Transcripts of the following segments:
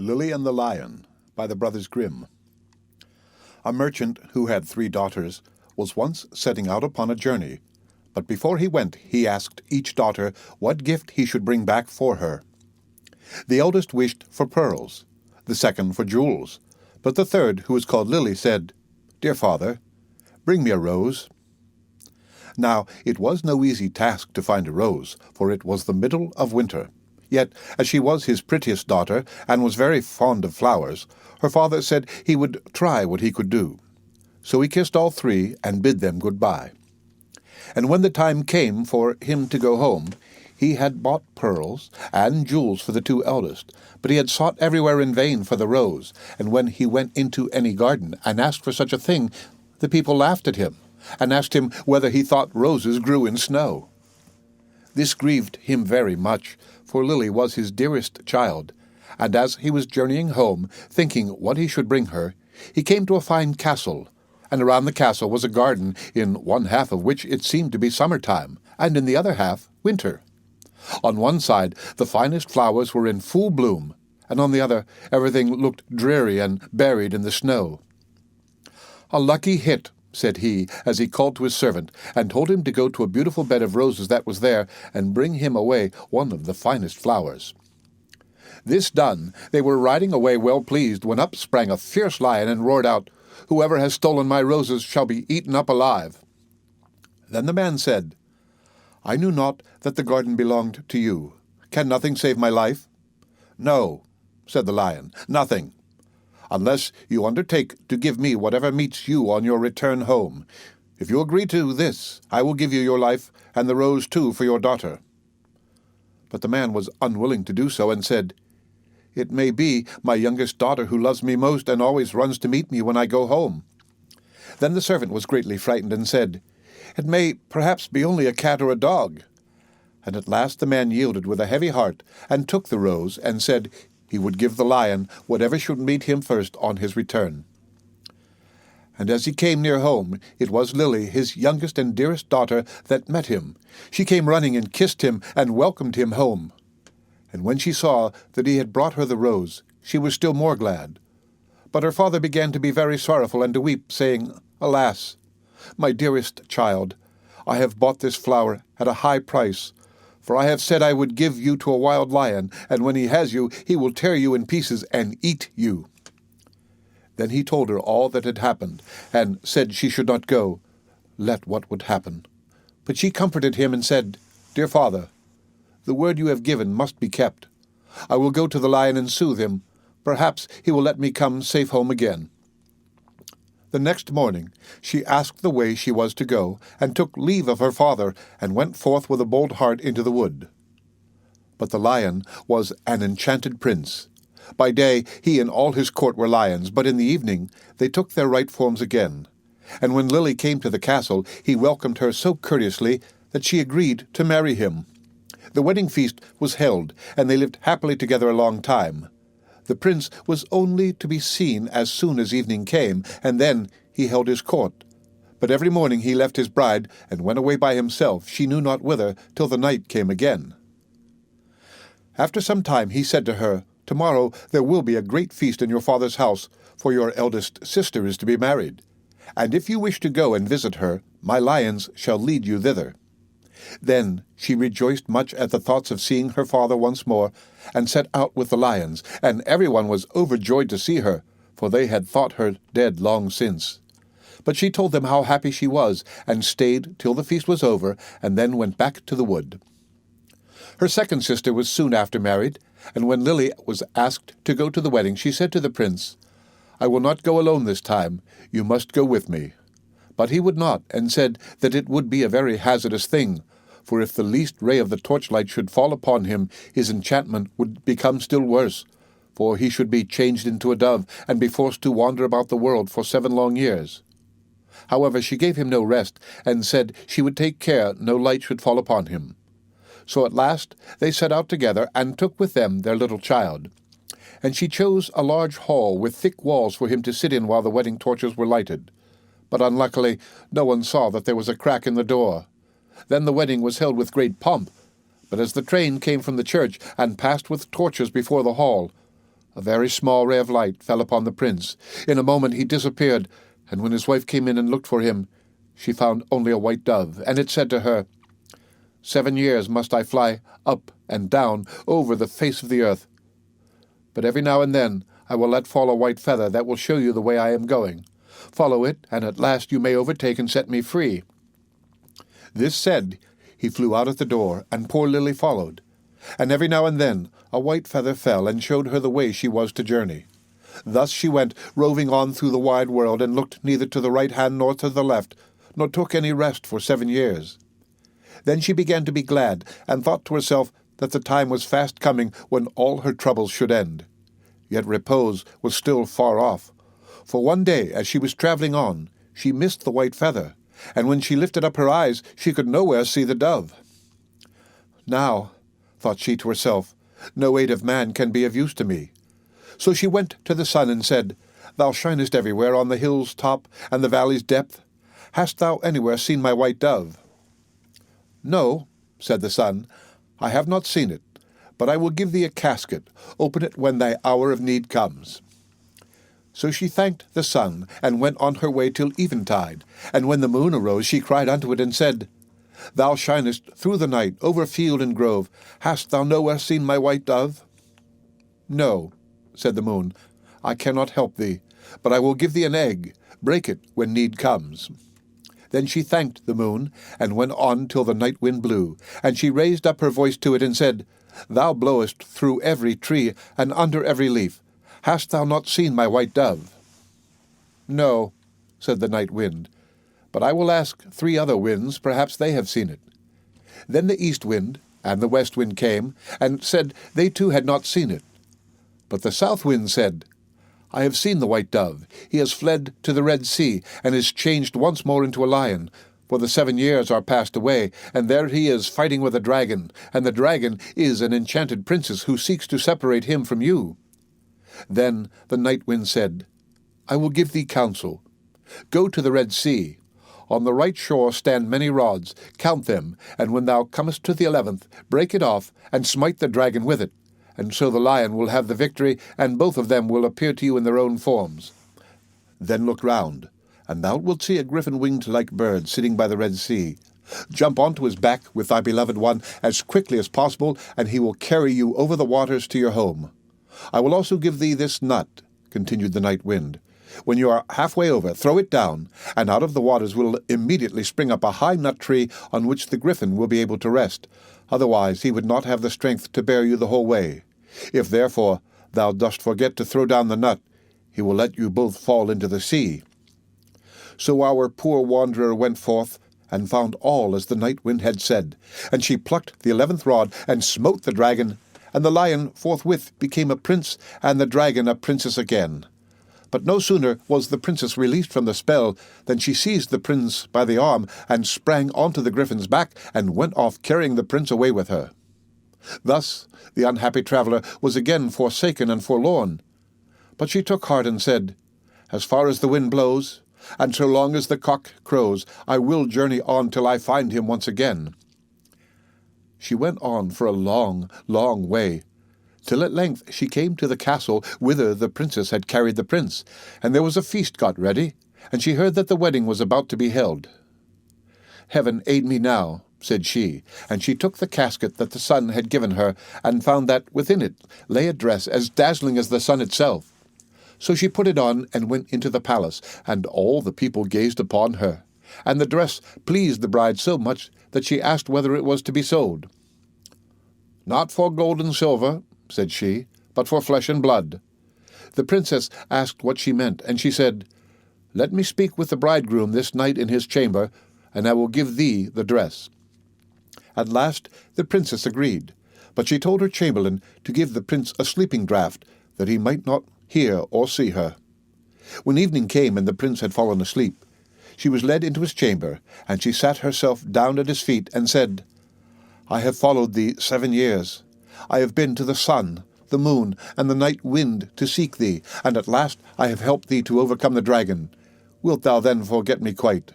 Lily and the Lion by the brothers Grimm. A merchant who had 3 daughters was once setting out upon a journey, but before he went he asked each daughter what gift he should bring back for her. The eldest wished for pearls, the second for jewels, but the third, who was called Lily, said, "Dear father, bring me a rose." Now it was no easy task to find a rose, for it was the middle of winter. Yet, as she was his prettiest daughter, and was very fond of flowers, her father said he would try what he could do. So he kissed all 3 and bid them good-bye. And when the time came for him to go home, he had bought pearls and jewels for the 2 eldest, but he had sought everywhere in vain for the rose, and when he went into any garden and asked for such a thing, the people laughed at him, and asked him whether he thought roses grew in snow. This grieved him very much, for Lily was his dearest child, and as he was journeying home, thinking what he should bring her, he came to a fine castle, and around the castle was a garden, in one half of which it seemed to be summer-time, and in the other half winter. On one side the finest flowers were in full bloom, and on the other everything looked dreary and buried in the snow. "A lucky hit," said he, as he called to his servant, and told him to go to a beautiful bed of roses that was there, and bring him away one of the finest flowers. This done, they were riding away well pleased, when up sprang a fierce lion, and roared out, "Whoever has stolen my roses shall be eaten up alive." Then the man said, "I knew not that the garden belonged to you. Can nothing save my life?" "No," said the lion, "nothing, unless you undertake to give me whatever meets you on your return home. If you agree to this, I will give you your life, and the rose too for your daughter." But the man was unwilling to do so, and said, "It may be my youngest daughter, who loves me most, and always runs to meet me when I go home." Then the servant was greatly frightened, and said, "It may perhaps be only a cat or a dog." And at last the man yielded with a heavy heart, and took the rose, and said he would give the lion whatever should meet him first on his return. And as he came near home, it was Lily, his youngest and dearest daughter, that met him. She came running and kissed him and welcomed him home. And when she saw that he had brought her the rose, she was still more glad. But her father began to be very sorrowful and to weep, saying, "Alas, my dearest child, I have bought this flower at a high price, for I have said I would give you to a wild lion, and when he has you, he will tear you in pieces and eat you." Then he told her all that had happened, and said she should not go, let what would happen. But she comforted him and said, "Dear father, the word you have given must be kept. I will go to the lion and soothe him. Perhaps he will let me come safe home again." The next morning she asked the way she was to go, and took leave of her father, and went forth with a bold heart into the wood. But the lion was an enchanted prince. By day he and all his court were lions, but in the evening they took their right forms again. And when Lily came to the castle, he welcomed her so courteously that she agreed to marry him. The wedding feast was held, and they lived happily together a long time. The prince was only to be seen as soon as evening came, and then he held his court. But every morning he left his bride, and went away by himself, she knew not whither, till the night came again. After some time he said to her, "Tomorrow there will be a great feast in your father's house, for your eldest sister is to be married. And if you wish to go and visit her, my lions shall lead you thither." Then she rejoiced much at the thoughts of seeing her father once more, and set out with the lions, and everyone was overjoyed to see her, for they had thought her dead long since. But she told them how happy she was, and stayed till the feast was over, and then went back to the wood. Her second sister was soon after married, and when Lily was asked to go to the wedding, she said to the prince, "I will not go alone this time. You must go with me." But he would not, and said that it would be a very hazardous thing, for if the least ray of the torchlight should fall upon him, his enchantment would become still worse, for he should be changed into a dove, and be forced to wander about the world for 7 long years. However, she gave him no rest, and said she would take care no light should fall upon him. So at last they set out together, and took with them their little child. And she chose a large hall with thick walls for him to sit in while the wedding torches were lighted. But unluckily no one saw that there was a crack in the door. Then the wedding was held with great pomp, but as the train came from the church, and passed with torches before the hall, A very small ray of light fell upon the prince. In a moment he disappeared, and when his wife came in and looked for him, she found only a white dove, and it said to her, 7 years must I fly up and down over the face of the earth. But every now and then I will let fall a white feather that will show you the way I am going. Follow it, and at last you may overtake and set me free." This said, he flew out at the door, and poor Lily followed. And every now and then a white feather fell and showed her the way she was to journey. Thus she went, roving on through the wide world, and looked neither to the right hand nor to the left, nor took any rest for 7 years. Then she began to be glad, and thought to herself that the time was fast coming when all her troubles should end. Yet repose was still far off. For one day, as she was travelling on, she missed the white feather, and when she lifted up her eyes, she could nowhere see the dove. "Now," thought she to herself, "no aid of man can be of use to me." So she went to the sun and said, "Thou shinest everywhere, on the hill's top and the valley's depth. Hast thou anywhere seen my white dove?" "No," said the sun, "I have not seen it, but I will give thee a casket. Open it when thy hour of need comes." So she thanked the sun, and went on her way till eventide. And when the moon arose, she cried unto it, and said, "Thou shinest through the night, over field and grove. Hast thou nowhere seen my white dove?" "No," said the moon, "I cannot help thee, but I will give thee an egg. Break it when need comes." Then she thanked the moon, and went on till the night wind blew. And she raised up her voice to it, and said, "Thou blowest through every tree, and under every leaf. Hast thou not seen my white dove?" "No," said the night wind, "but I will ask 3 other winds, perhaps they have seen it." Then the east wind and the west wind came, and said they too had not seen it. But the south wind said, "I have seen the white dove. He has fled to the Red Sea, and is changed once more into a lion. For the 7 years are passed away, and there he is fighting with a dragon, and the dragon is an enchanted princess who seeks to separate him from you." Then the night wind said, "I will give thee counsel. Go to the Red Sea. On the right shore stand many rods. Count them, and when thou comest to the 11th, break it off, and smite the dragon with it. And so the lion will have the victory, and both of them will appear to you in their own forms. Then look round, and thou wilt see a griffin winged like bird sitting by the Red Sea. Jump onto his back with thy beloved one as quickly as possible, and he will carry you over the waters to your home. I will also give thee this nut," continued the night wind. "When you are halfway over, throw it down, and out of the waters will immediately spring up a high nut tree on which the griffin will be able to rest. Otherwise he would not have the strength to bear you the whole way. If therefore thou dost forget to throw down the nut, he will let you both fall into the sea." So our poor wanderer went forth, and found all as the night wind had said. And she plucked the 11th rod, and smote the dragon, and the lion forthwith became a prince, and the dragon a princess again. But no sooner was the princess released from the spell than she seized the prince by the arm, and sprang onto the griffin's back, and went off carrying the prince away with her. Thus the unhappy traveller was again forsaken and forlorn. But she took heart and said, "As far as the wind blows, and so long as the cock crows, I will journey on till I find him once again." She went on for a long, long way, till at length she came to the castle whither the princess had carried the prince, and there was a feast got ready, and she heard that the wedding was about to be held. "Heaven aid me now," said she, and she took the casket that the sun had given her, and found that within it lay a dress as dazzling as the sun itself. So she put it on and went into the palace, and all the people gazed upon her, and the dress pleased the bride so much that she asked whether it was to be sold. "Not for gold and silver," said she, "but for flesh and blood." The princess asked what she meant, and she said, "Let me speak with the bridegroom this night in his chamber, and I will give thee the dress." At last the princess agreed, but she told her chamberlain to give the prince a sleeping draught, that he might not hear or see her. When evening came and the prince had fallen asleep, she was led into his chamber, and she sat herself down at his feet, and said, "I have followed thee 7 years. I have been to the sun, the moon, and the night wind to seek thee, and at last I have helped thee to overcome the dragon. Wilt thou then forget me quite?"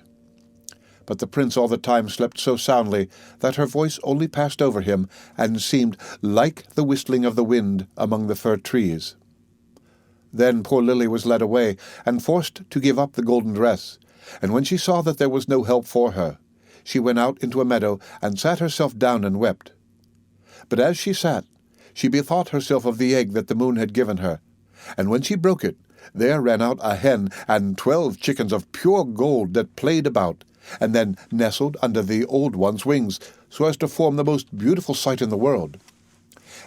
But the prince all the time slept so soundly that her voice only passed over him, and seemed like the whistling of the wind among the fir trees. Then poor Lily was led away, and forced to give up the golden dress. And when she saw that there was no help for her, she went out into a meadow, and sat herself down and wept. But as she sat, she bethought herself of the egg that the moon had given her. And when she broke it, there ran out a hen and 12 chickens of pure gold that played about, and then nestled under the old one's wings, so as to form the most beautiful sight in the world.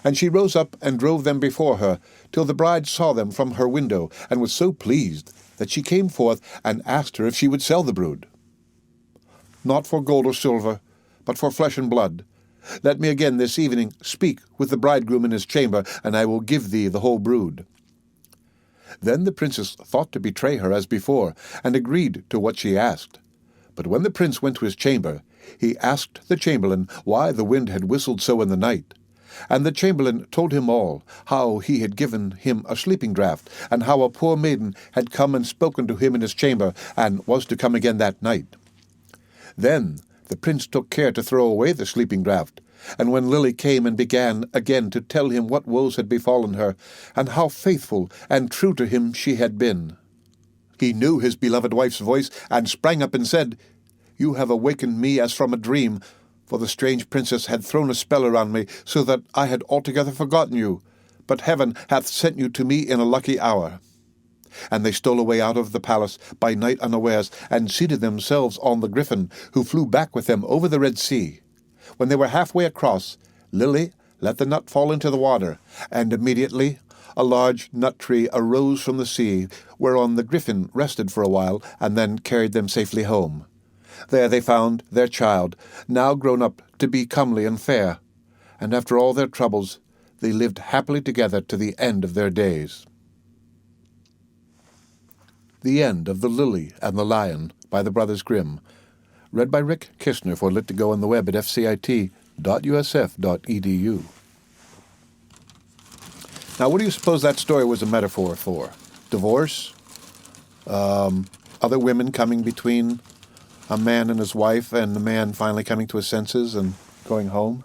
And she rose up and drove them before her, till the bride saw them from her window, and was so pleased that she came forth and asked her if she would sell the brood. Not for gold or silver, but for flesh and blood. Let me again this evening speak with the bridegroom in his chamber, and I will give thee the whole brood. Then the princess thought to betray her as before, and agreed to what she asked. But when the prince went to his chamber, he asked the chamberlain why the wind had whistled so in the night. And the chamberlain told him all, how he had given him a sleeping draught, and how a poor maiden had come and spoken to him in his chamber, and was to come again that night. Then the prince took care to throw away the sleeping draught, and when Lily came and began again to tell him what woes had befallen her, and how faithful and true to him she had been, he knew his beloved wife's voice, and sprang up and said, "You have awakened me as from a dream, for the strange princess had thrown a spell around me, so that I had altogether forgotten you. But heaven hath sent you to me in a lucky hour." And they stole away out of the palace by night unawares, and seated themselves on the griffin, who flew back with them over the Red Sea. When they were halfway across, Lily let the nut fall into the water, and immediately a large nut tree arose from the sea, whereon the griffin rested for a while, and then carried them safely home. There they found their child, now grown up to be comely and fair, and after all their troubles, they lived happily together to the end of their days. The End of The Lily and the Lion by the Brothers Grimm. Read by Rick Kistner for Lit2Go on the web at fcit.usf.edu. Now, what do you suppose that story was a metaphor for? Divorce? Other women coming between a man and his wife, and the man finally coming to his senses and going home?